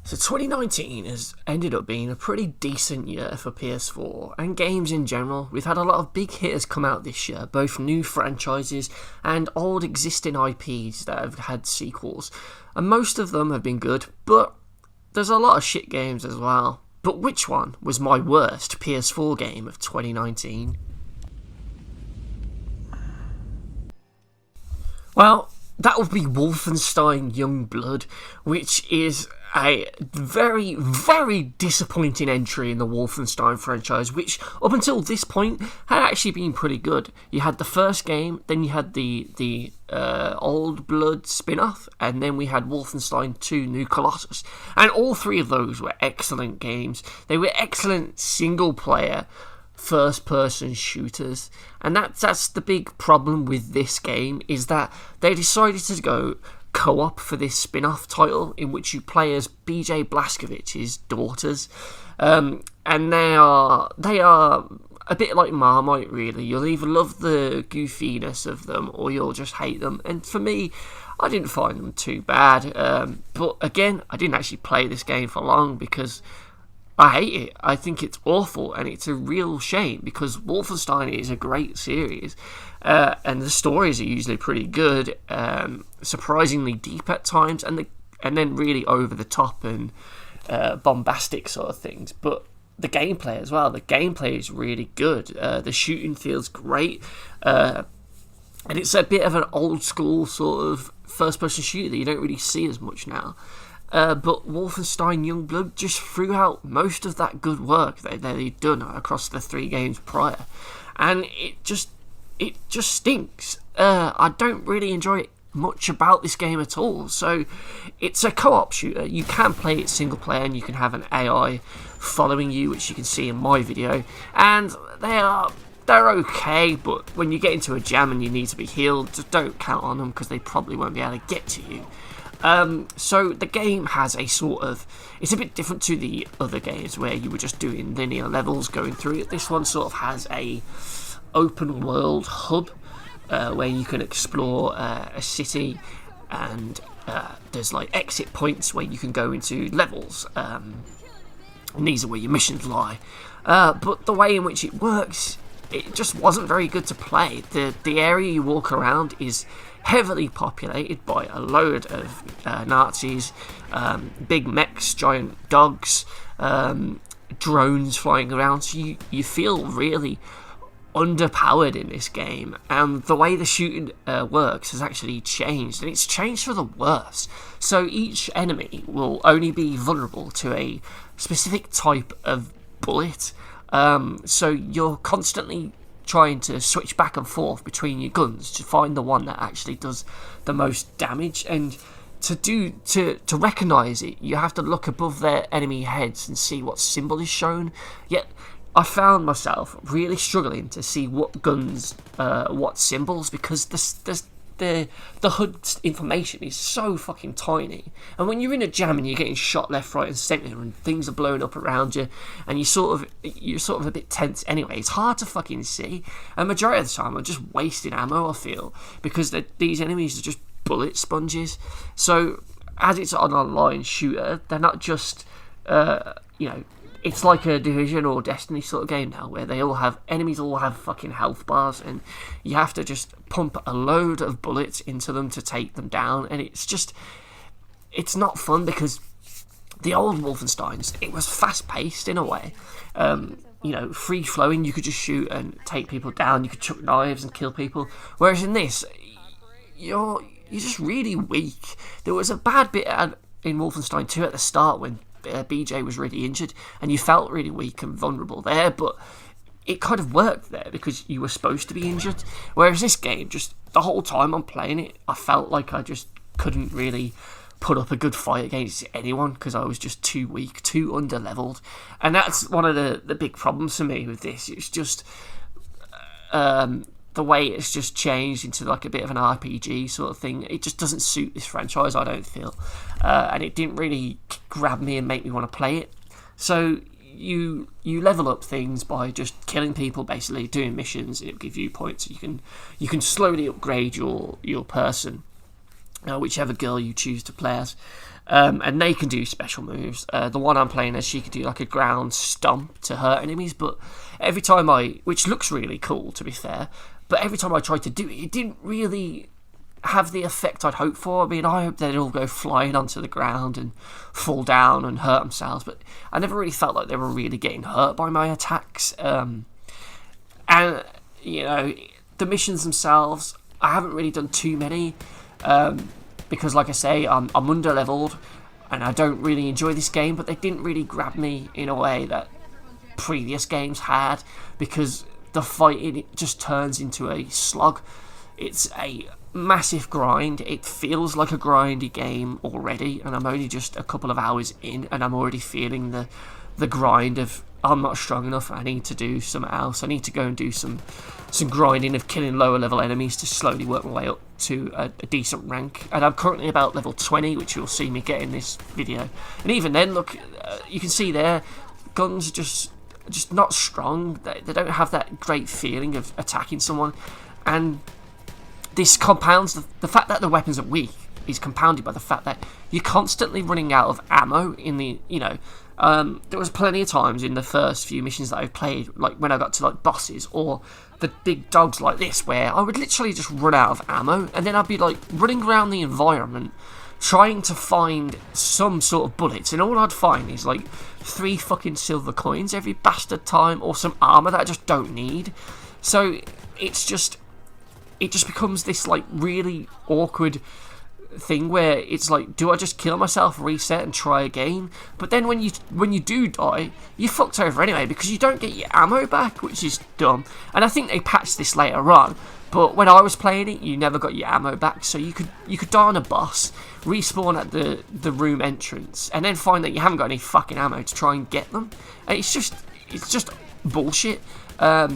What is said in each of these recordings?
So 2019 has ended up being a pretty decent year for PS4 and games in general. We've had a lot of big hitters come out this year, both new franchises and old existing IPs that have had sequels. And most of them have been good, but there's a lot of shit games as well. But which one was my worst PS4 game of 2019? Well, that would be Wolfenstein Young Blood, which is a very, very disappointing entry in the Wolfenstein franchise, which up until this point had actually been pretty good. You had the first game, then you had the Old Blood spin-off, and then we had Wolfenstein 2 New Colossus. And all three of those were excellent games. They were excellent single-player first-person shooters, and that's the big problem with this game, is that they decided to go co-op for this spin-off title in which you play as BJ Blazkowicz's daughters, and they are a bit like Marmite, really. You'll either love the goofiness of them or you'll just hate them, and for me, I didn't find them too bad, but again, I didn't actually play this game for long because I hate it. I think it's awful, and it's a real shame because Wolfenstein is a great series, and the stories are usually pretty good, surprisingly deep at times, and then really over the top and bombastic sort of things. But the gameplay as well. The gameplay is really good. The shooting feels great, and it's a bit of an old school sort of first person shooter that you don't really see as much now. But Wolfenstein Young Blood just threw out most of that good work that they'd done across the three games prior, and it just stinks. I don't really enjoy much about this game at all. So it's a co-op shooter. You can play it single player, and you can have an AI following you, which you can see in my video, and they're okay, but when you get into a jam and you need to be healed, just don't count on them because they probably won't be able to get to you. So the game has a sort of, it's a bit different to the other games where you were just doing linear levels going through it. This one sort of has a open world hub where you can explore a city, and there's like exit points where you can go into levels, and these are where your missions lie. But the way in which it works, it just wasn't very good to play. The area you walk around is heavily populated by a load of Nazis, big mechs, giant dogs, drones flying around, so you feel really underpowered in this game, and the way the shooting works has actually changed, and it's changed for the worse. So each enemy will only be vulnerable to a specific type of bullet, so you're constantly trying to switch back and forth between your guns to find the one that actually does the most damage, and to recognise it, you have to look above their enemy heads and see what symbol is shown. Yet I found myself really struggling to see what guns, what symbols, because the HUD information is so fucking tiny, and when you're in a jam and you're getting shot left, right and centre and things are blowing up around you and you're sort of a bit tense anyway, it's hard to fucking see, and majority of the time I'm just wasting ammo, I feel, because these enemies are just bullet sponges. So as it's an online shooter, they're not just it's like a Division or Destiny sort of game now, where enemies all have fucking health bars, and you have to just pump a load of bullets into them to take them down, and it's not fun, because the old Wolfensteins, it was fast-paced in a way, free-flowing, you could just shoot and take people down, you could chuck knives and kill people, whereas in this, you're just really weak. There was a bad bit in Wolfenstein 2 at the start when BJ was really injured and you felt really weak and vulnerable there, but it kind of worked there because you were supposed to be injured, whereas this game, just the whole time I'm playing it, I felt like I just couldn't really put up a good fight against anyone because I was just too weak, too underleveled, and that's one of the big problems for me with this. It's just the way it's just changed into like a bit of an RPG sort of thing. It just doesn't suit this franchise, I don't feel, and it didn't really grab me and make me want to play it. So you level up things by just killing people, basically doing missions. It'll give you points. You can slowly upgrade your person, whichever girl you choose to play as. And they can do special moves. The one I'm playing as, she could do like a ground stomp to hurt enemies, but every time which looks really cool to be fair, but every time I tried to do it, it didn't really have the effect I'd hoped for. I mean, I hoped they'd all go flying onto the ground and fall down and hurt themselves, but I never really felt like they were really getting hurt by my attacks. And, you know, the missions themselves, I haven't really done too many, because like I say, I'm under-leveled, and I don't really enjoy this game, but they didn't really grab me in a way that previous games had, because the fighting, it just turns into a slog. It's a massive grind. It feels like a grindy game already, and I'm only just a couple of hours in, and I'm already feeling the grind of, I'm not strong enough, I need to do something else. I need to go and do some grinding of killing lower level enemies to slowly work my way up to a decent rank. And I'm currently about level 20, which you'll see me get in this video. And even then, look, you can see there, guns are just not strong. They don't have that great feeling of attacking someone. And this compounds, the fact that the weapons are weak is compounded by the fact that you're constantly running out of ammo in the, you know, there was plenty of times in the first few missions that I've played, like when I got to like bosses or the big dogs like this, where I would literally just run out of ammo, and then I'd be like running around the environment trying to find some sort of bullets, and all I'd find is like 3 fucking silver coins every bastard time, or some armor that I just don't need. So it just becomes this like really awkward thing where it's like, do I just kill myself, reset and try again? But then when you do die, you're fucked over anyway, because you don't get your ammo back, which is dumb. And I think they patched this later on, but when I was playing it, you never got your ammo back. So you could die on a boss, respawn at the room entrance, and then find that you haven't got any fucking ammo to try and get them. And it's just bullshit. I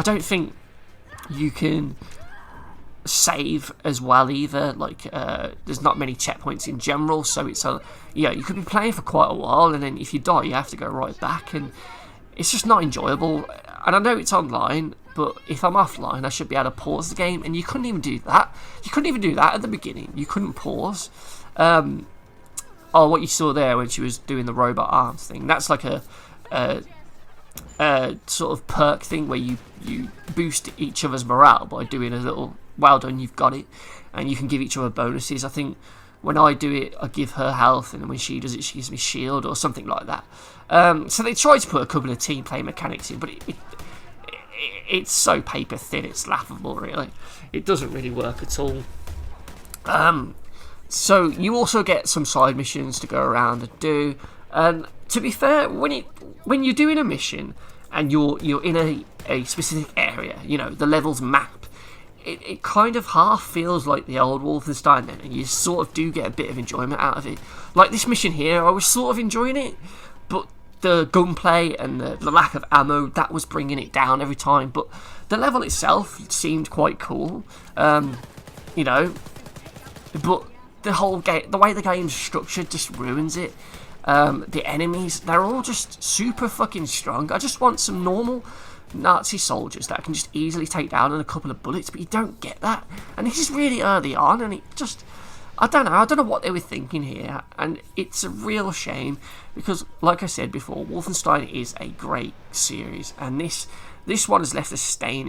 don't think you can save as well either. Like, there's not many checkpoints in general, so it's you could be playing for quite a while, and then if you die, you have to go right back, and it's just not enjoyable. And I know it's online, but if I'm offline, I should be able to pause the game, and you couldn't even do that. You couldn't even do that at the beginning. You couldn't pause. What you saw there when she was doing the robot arms thing, that's like a sort of perk thing where you boost each other's morale by doing a little, well done, you've got it, and you can give each other bonuses. I think when I do it, I give her health, and then when she does it, she gives me shield or something like that. So they try to put a couple of team play mechanics in, but it's so paper thin, it's laughable, really. It doesn't really work at all. So you also get some side missions to go around and do. And to be fair, when you're doing a mission and you're in a specific area, you know, the level's mapped, it kind of half feels like the old Wolfenstein then, and you sort of do get a bit of enjoyment out of it. Like this mission here, I was sort of enjoying it, but the gunplay and the lack of ammo, that was bringing it down every time. But the level itself seemed quite cool, you know, but the whole game, the way the game's structured, just ruins it. The enemies, they're all just super fucking strong. I just want some normal Nazi soldiers that I can just easily take down in a couple of bullets, but you don't get that. And this is really early on, and it just, I don't know what they were thinking here, and it's a real shame, because like I said before, Wolfenstein is a great series, and this one has left a stain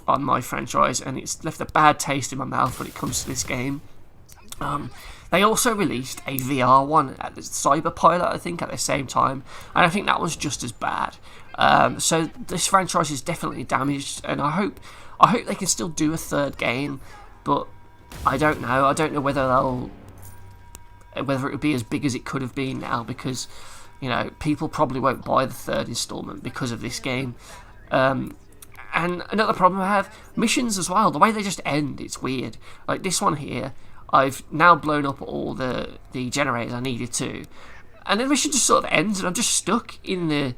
on my franchise, and it's left a bad taste in my mouth when it comes to this game. They also released a VR one at the Cyberpilot, I think, at the same time, and I think that was just as bad. So this franchise is definitely damaged, and I hope they can still do a third game, but I don't know. I don't know whether it would be as big as it could have been now, because, you know, people probably won't buy the third installment because of this game. And another problem I have, missions as well. The way they just end, it's weird. Like this one here, I've now blown up all the generators I needed to, and then the mission just sort of ends, and I'm just stuck in the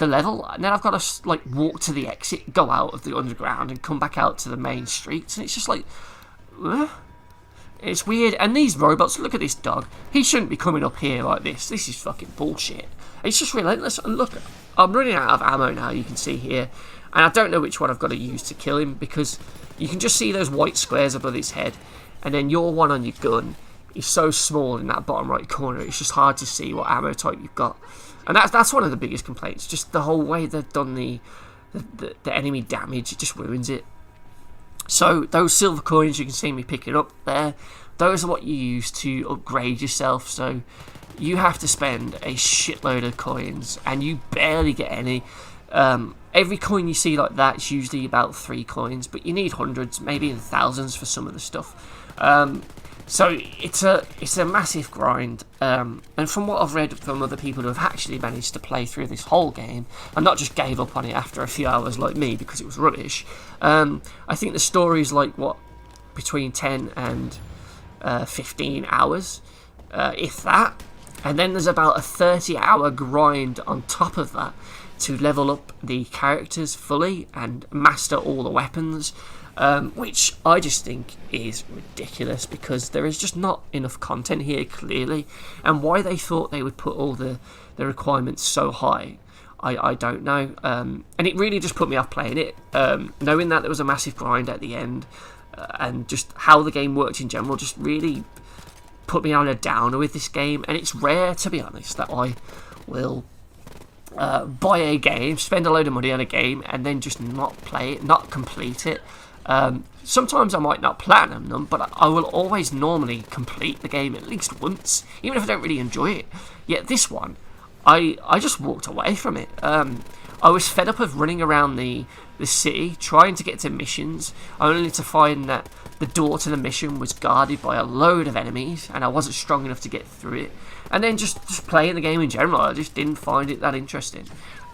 level, and then I've got to like walk to the exit, go out of the underground, and come back out to the main streets, and it's just like, it's weird. And these robots, look at this dog. He shouldn't be coming up here like this. This is fucking bullshit. It's just relentless. And look, I'm running out of ammo now, you can see here, and I don't know which one I've got to use to kill him, because you can just see those white squares above his head. and then your one on your gun is so small in that bottom right corner, it's just hard to see what ammo type you've got. And that's one of the biggest complaints, just the whole way they've done the enemy damage, it just ruins it. So those silver coins you can see me picking up there, those are what you use to upgrade yourself. So you have to spend a shitload of coins, and you barely get any. Every coin you see like that is usually about 3 coins, but you need hundreds, maybe even thousands for some of the stuff. So it's a massive grind, and from what I've read from other people who have actually managed to play through this whole game and not just gave up on it after a few hours like me because it was rubbish, I think the story's like between 10 and 15 hours, if that, and then there's about a 30-hour grind on top of that to level up the characters fully and master all the weapons. Which I just think is ridiculous, because there is just not enough content here, clearly, and why they thought they would put all the requirements so high, I don't know, and it really just put me off playing it, knowing that there was a massive grind at the end, and just how the game worked in general just really put me on a downer with this game. And it's rare, to be honest, that I will buy a game, spend a load of money on a game, and then just not play it, not complete it. Sometimes I might not platinum them, but I will always normally complete the game at least once, even if I don't really enjoy it. Yet this one, I just walked away from it. I was fed up of running around the city, trying to get to missions, only to find that the door to the mission was guarded by a load of enemies, and I wasn't strong enough to get through it. And then just playing the game in general, I just didn't find it that interesting.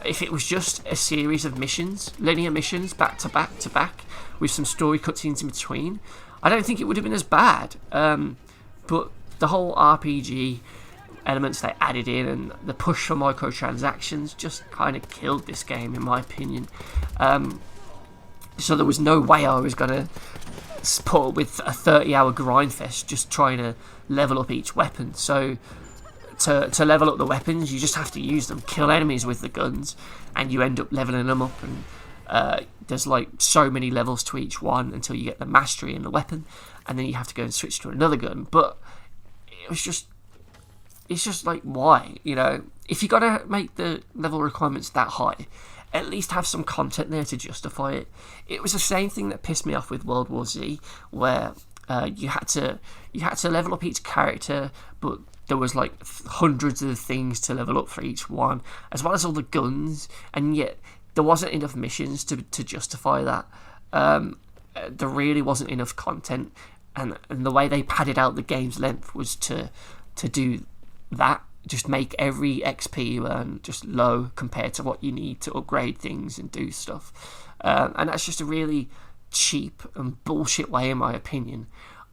If it was just a series of missions, linear missions, back to back to back, with some story cutscenes in between, I don't think it would have been as bad. But the whole RPG elements they added in and the push for microtransactions just kind of killed this game, in my opinion. So there was no way I was going to put up with a 30-hour grind fest just trying to level up each weapon. So to level up the weapons, you just have to use them, kill enemies with the guns, and you end up leveling them up. And there's like so many levels to each one until you get the mastery in the weapon, and then you have to go and switch to another gun. But it's just like, why? You know, if you're gonna make the level requirements that high, at least have some content there to justify it. It was the same thing that pissed me off with World War Z, where you had to level up each character, but there was like hundreds of things to level up for each one, as well as all the guns, and yet there wasn't enough missions to justify that. There really wasn't enough content, and the way they padded out the game's length was to do that, just make every XP you earn just low compared to what you need to upgrade things and do stuff. And that's just a really cheap and bullshit way, in my opinion,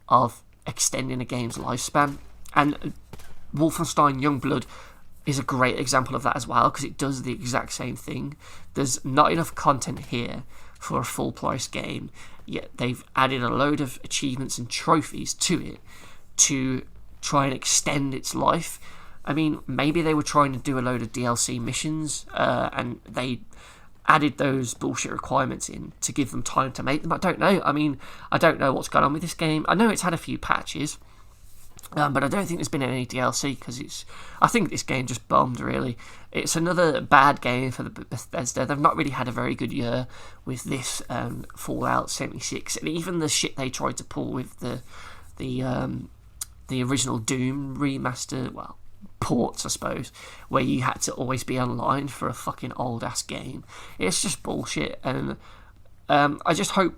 of extending a game's lifespan. And Wolfenstein Young Blood is a great example of that as well, because it does the exact same thing. There's not enough content here for a full price game, yet they've added a load of achievements and trophies to it to try and extend its life. I mean, maybe they were trying to do a load of DLC missions, and they added those bullshit requirements in to give them time to make them. I don't know. I mean, I don't know what's going on with this game. I know it's had a few patches, but I don't think there's been any DLC, because I think this game just bombed, really. It's another bad game for the Bethesda. They've not really had a very good year with this Fallout 76, and even the shit they tried to pull with the original Doom remaster, well, ports, I suppose, where you had to always be online for a fucking old-ass game. It's just bullshit, and I just hope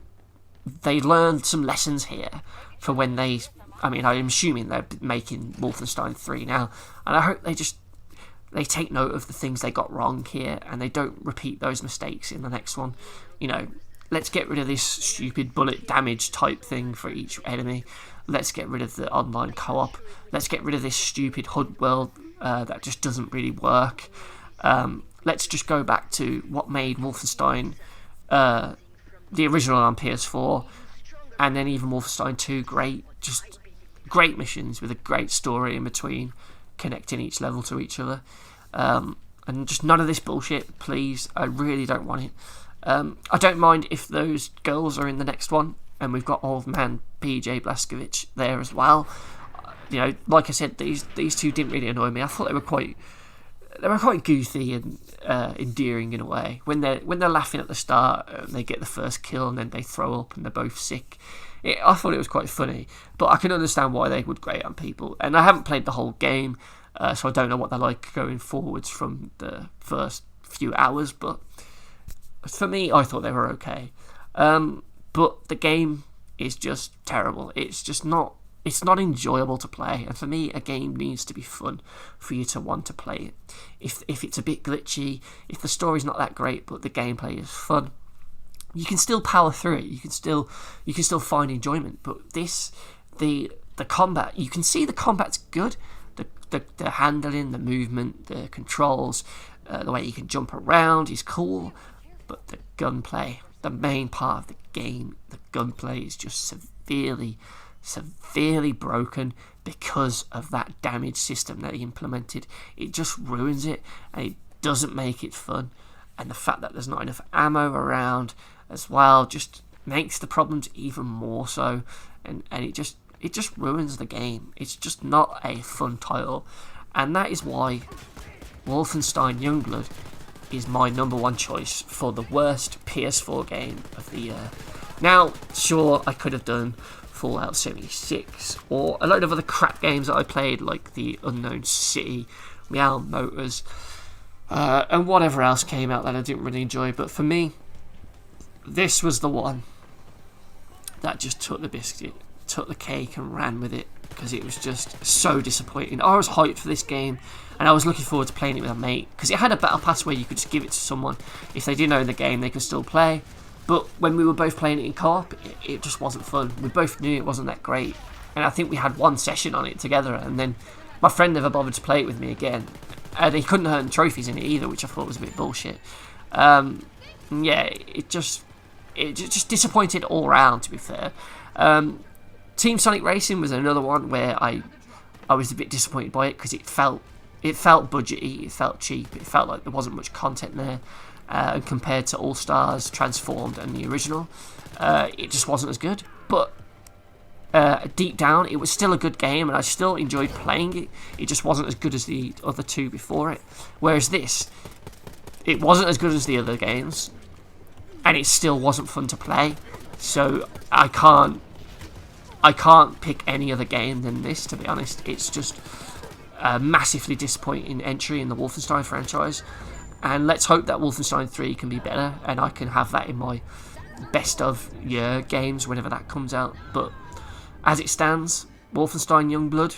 they learned some lessons here for when they... I mean, I'm assuming they're making Wolfenstein 3 now, and I hope they take note of the things they got wrong here, and they don't repeat those mistakes in the next one. You know, let's get rid of this stupid bullet damage type thing for each enemy. Let's get rid of the online co-op. Let's get rid of this stupid HUD world that just doesn't really work. Let's just go back to what made Wolfenstein, the original on PS4, and then even Wolfenstein 2, great. Just great missions with a great story in between, connecting each level to each other. And just none of this bullshit, please. I really don't want it. I don't mind if those girls are in the next one. and we've got old man PJ Blazkowicz there as well. You know, like I said, these two didn't really annoy me. I thought they were quite goofy and endearing in a way. When they're laughing at the start, they get the first kill and then they throw up and they're both sick. I thought it was quite funny, but I can understand why they would grate on people. And I haven't played the whole game, so I don't know what they're like going forwards from the first few hours. But for me, I thought they were okay. But the game is just terrible. It's not enjoyable to play, and for me, a game needs to be fun for you to want to play it. If it's a bit glitchy, if the story's not that great, but the gameplay is fun, you can still power through it. You can still find enjoyment. But the combat, you can see the combat's good. The handling, the movement, the controls, the way you can jump around is cool. But the gunplay, the main part of the game, the gunplay is just severely broken because of that damage system that he implemented. It just ruins it, and it doesn't make it fun. And the fact that there's not enough ammo around as well just makes the problems even more so, and it just ruins the game. It's just not a fun title, and that is why Wolfenstein Young Blood is my number one choice for the worst PS4 game of the year. Now, sure, I could have done Fallout 76 or a load of other crap games that I played, like the Unknown City, Meow Motors, and whatever else came out that I didn't really enjoy. But for me, this was the one that just took the biscuit, took the cake and ran with it, because it was just so disappointing. I was hyped for this game, and I was looking forward to playing it with a mate, because it had a battle pass where you could just give it to someone. If they didn't own the game, they could still play. But when we were both playing it in co-op, it just wasn't fun. We both knew it wasn't that great, and I think we had one session on it together, and then my friend never bothered to play it with me again. And he couldn't earn trophies in it either, which I thought was a bit bullshit. Yeah, it just disappointed all round, to be fair. Team Sonic Racing was another one where I was a bit disappointed by it, because it felt budgety, it felt cheap, it felt like there wasn't much content there. Compared to All Stars, Transformed, and the original, it just wasn't as good. But deep down, it was still a good game, and I still enjoyed playing it. It just wasn't as good as the other two before it. Whereas this, it wasn't as good as the other games, and it still wasn't fun to play. So I can't pick any other game than this, to be honest. It's just a massively disappointing entry in the Wolfenstein franchise. And let's hope that Wolfenstein 3 can be better, and I can have that in my best of year games whenever that comes out. But as it stands, Wolfenstein Young Blood,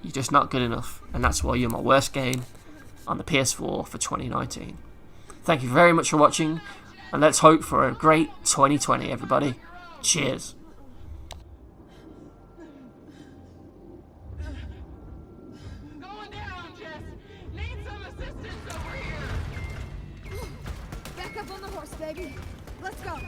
you're just not good enough, and that's why you're my worst game on the PS4 for 2019. Thank you very much for watching, and let's hope for a great 2020, everybody. Cheers. Back up on the horse, baby. Let's go.